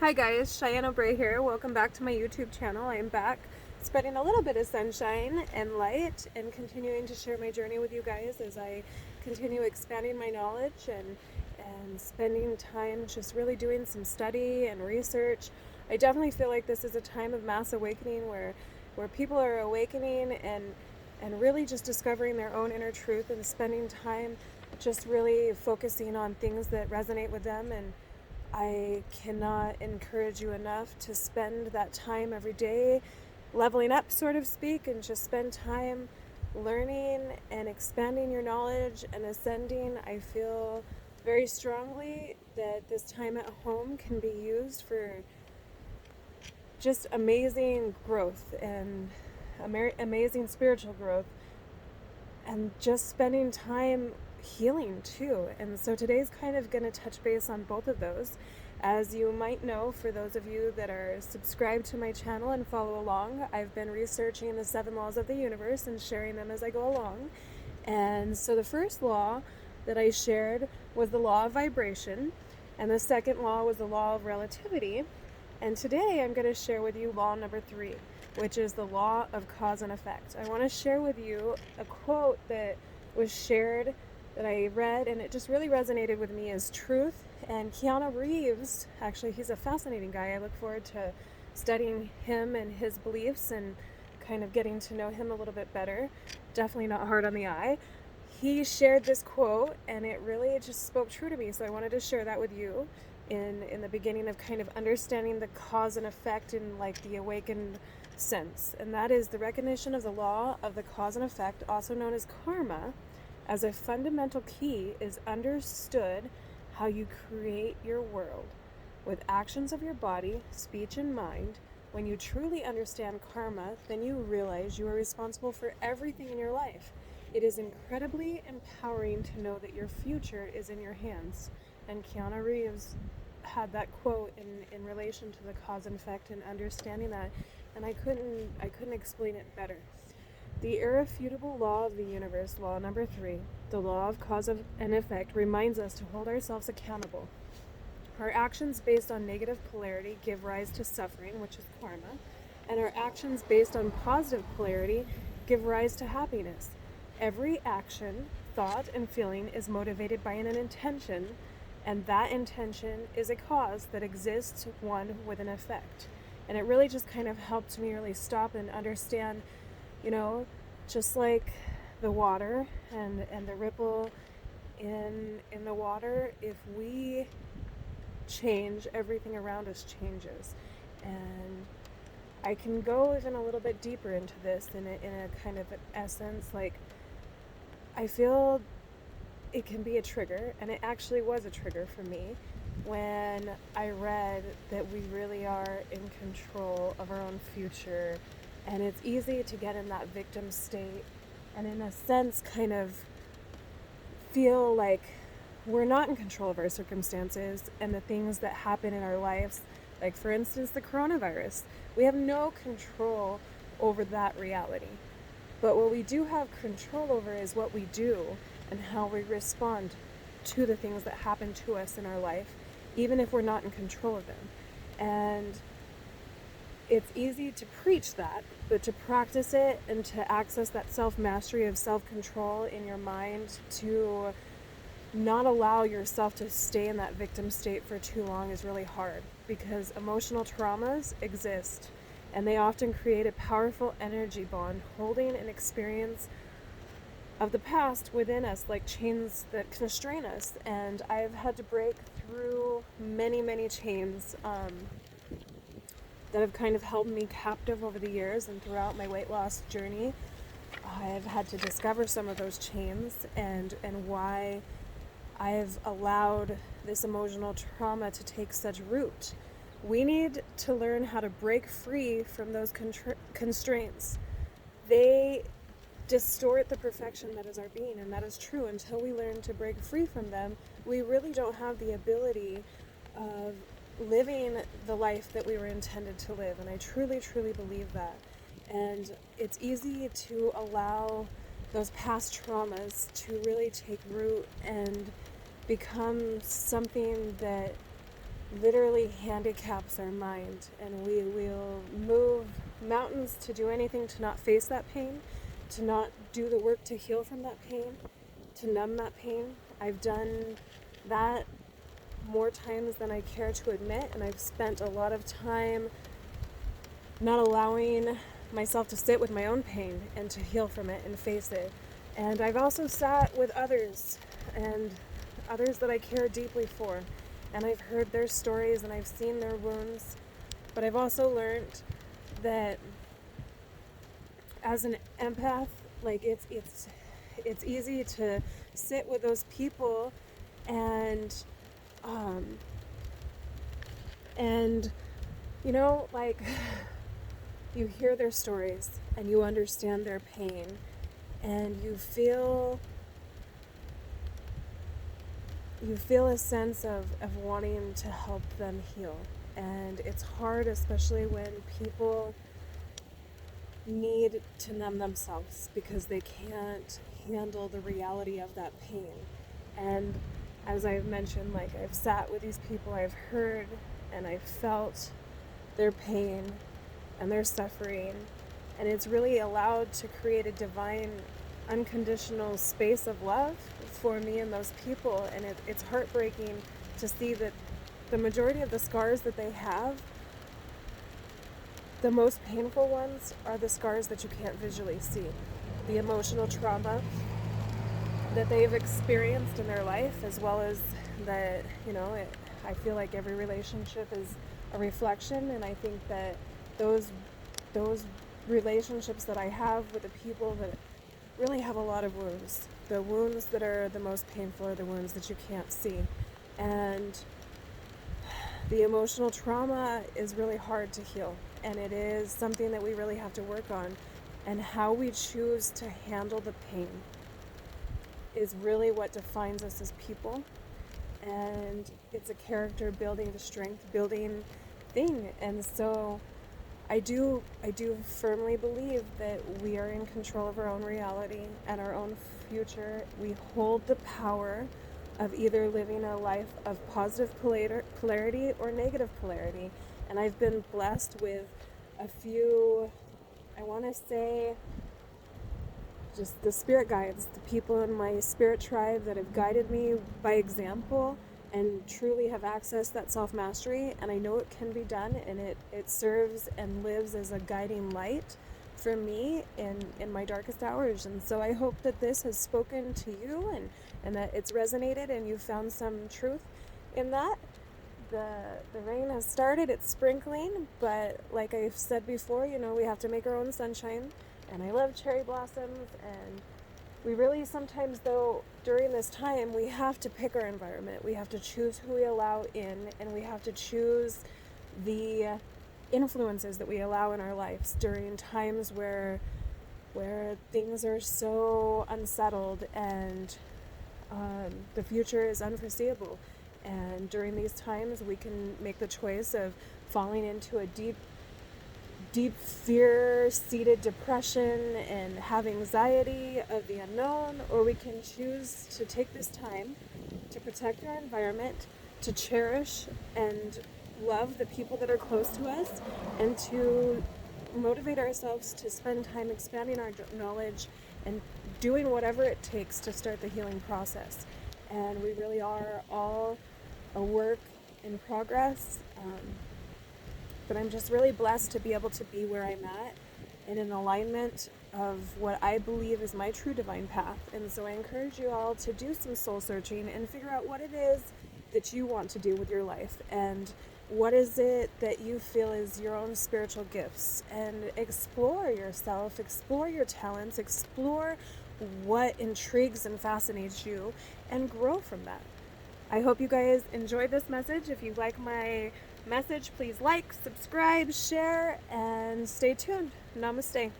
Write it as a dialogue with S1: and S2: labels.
S1: Hi guys, Cheyenne O'Bray here. Welcome back to my YouTube channel. I am back spreading a little bit of sunshine and light and continuing to share my journey with you guys as I continue expanding my knowledge and spending time just really doing some study and research. I definitely feel like this is a time of mass awakening where people are awakening and really just discovering their own inner truth and spending time just really focusing on things that resonate with them. And I cannot encourage you enough to spend that time every day leveling up, so to speak, and just spend time learning and expanding your knowledge and ascending. I feel very strongly that this time at home can be used for just amazing growth and amazing spiritual growth and just spending time healing too. And so today's kind of going to touch base on both of those. As you might know, for those of you that are subscribed to my channel and follow along, I've been researching the 7 laws of the universe and sharing them as I go along. And so the first law that I shared was the law of vibration, and the second law was the law of relativity. And today I'm going to share with you law number 3, which is the law of cause and effect. I want to share with you a quote that was shared that I read, and it just really resonated with me as truth. And Keanu Reeves, actually, he's a fascinating guy. I look forward to studying him and his beliefs and kind of getting to know him a little bit better. Definitely not hard on the eye. He shared this quote, and it really just spoke true to me. So I wanted to share that with you in the beginning of kind of understanding the cause and effect in like the awakened sense. And that is the recognition of the law of the cause and effect, also known as karma, as a fundamental key is understood how you create your world with actions of your body, speech, and mind. When you truly understand karma, then you realize you are responsible for everything in your life. It is incredibly empowering to know that your future is in your hands. And Keanu Reeves had that quote in relation to the cause and effect and understanding that, and I couldn't explain it better. The irrefutable law of the universe, law number 3, the law of cause and effect, reminds us to hold ourselves accountable. Our actions based on negative polarity give rise to suffering, which is karma, and our actions based on positive polarity give rise to happiness. Every action, thought, and feeling is motivated by an intention, and that intention is a cause that exists, one with an effect. And it really just kind of helped me really stop and understand, just like the water and the ripple in the water, if we change, everything around us changes. And I can go even a little bit deeper into this in a kind of essence. Like, I feel it can be a trigger, and it actually was a trigger for me when I read that we really are in control of our own future. And it's easy to get in that victim state and, in a sense, kind of feel like we're not in control of our circumstances and the things that happen in our lives. Like, for instance, the coronavirus. We have no control over that reality. But what we do have control over is what we do and how we respond to the things that happen to us in our life, even if we're not in control of them. And it's easy to preach that, but to practice it and to access that self-mastery of self-control in your mind, to not allow yourself to stay in that victim state for too long, is really hard, because emotional traumas exist, and they often create a powerful energy bond holding an experience of the past within us, like chains that constrain us. And I've had to break through many chains that have kind of held me captive over the years, and throughout my weight loss journey, I've had to discover some of those chains and why I've allowed this emotional trauma to take such root. We need to learn how to break free from those constraints. They distort the perfection that is our being, and that is true. Until we learn to break free from them, we really don't have the ability of living the life that we were intended to live. And I truly believe that. And it's easy to allow those past traumas to really take root and become something that literally handicaps our mind, and we will move mountains to do anything to not face that pain, to not do the work to heal from that pain, to numb that pain. I've done that more times than I care to admit, and I've spent a lot of time not allowing myself to sit with my own pain and to heal from it and face it. And I've also sat with others, and others that I care deeply for, and I've heard their stories and I've seen their wounds, but I've also learned that as an empath, like it's easy to sit with those people and and you know, like, you hear their stories and you understand their pain, and you feel a sense of wanting to help them heal. And it's hard, especially when people need to numb themselves because they can't handle the reality of that pain. And as I've mentioned, like, I've sat with these people, I've heard and I've felt their pain and their suffering, and it's really allowed to create a divine, unconditional space of love for me and those people. And it's heartbreaking to see that the majority of the scars that they have, the most painful ones, are the scars that you can't visually see. The emotional trauma that they've experienced in their life, as well as that, you know, I feel like every relationship is a reflection, and I think that those relationships that I have with the people that really have a lot of wounds, the wounds that are the most painful are the wounds that you can't see. And the emotional trauma is really hard to heal, and it is something that we really have to work on. And how we choose to handle the pain is really what defines us as people. And it's a character building, the strength building thing. And so I do firmly believe that we are in control of our own reality and our own future. We hold the power of either living a life of positive polarity or negative polarity. And I've been blessed with a few, I want to say, just the spirit guides, the people in my spirit tribe that have guided me by example and truly have accessed that self-mastery. And I know it can be done, and it serves and lives as a guiding light for me in my darkest hours. And so I hope that this has spoken to you, and that it's resonated and you found some truth in that. The rain has started, it's sprinkling, but like I've said before, you know, we have to make our own sunshine. And I love cherry blossoms, and we really sometimes, though, during this time, we have to pick our environment. We have to choose who we allow in, and we have to choose the influences that we allow in our lives during times where things are so unsettled and the future is unforeseeable. And during these times, we can make the choice of falling into a deep fear-seated depression and have anxiety of the unknown, or we can choose to take this time to protect our environment, to cherish and love the people that are close to us, and to motivate ourselves to spend time expanding our knowledge and doing whatever it takes to start the healing process. And we really are all a work in progress. But I'm just really blessed to be able to be where I'm at in an alignment of what I believe is my true divine path. And so I encourage you all to do some soul searching and figure out what it is that you want to do with your life, and what is it that you feel is your own spiritual gifts, and explore yourself, explore your talents, explore what intrigues and fascinates you, and grow from that. I hope you guys enjoyed this message. If you like my message, please like, subscribe, share, and stay tuned. Namaste.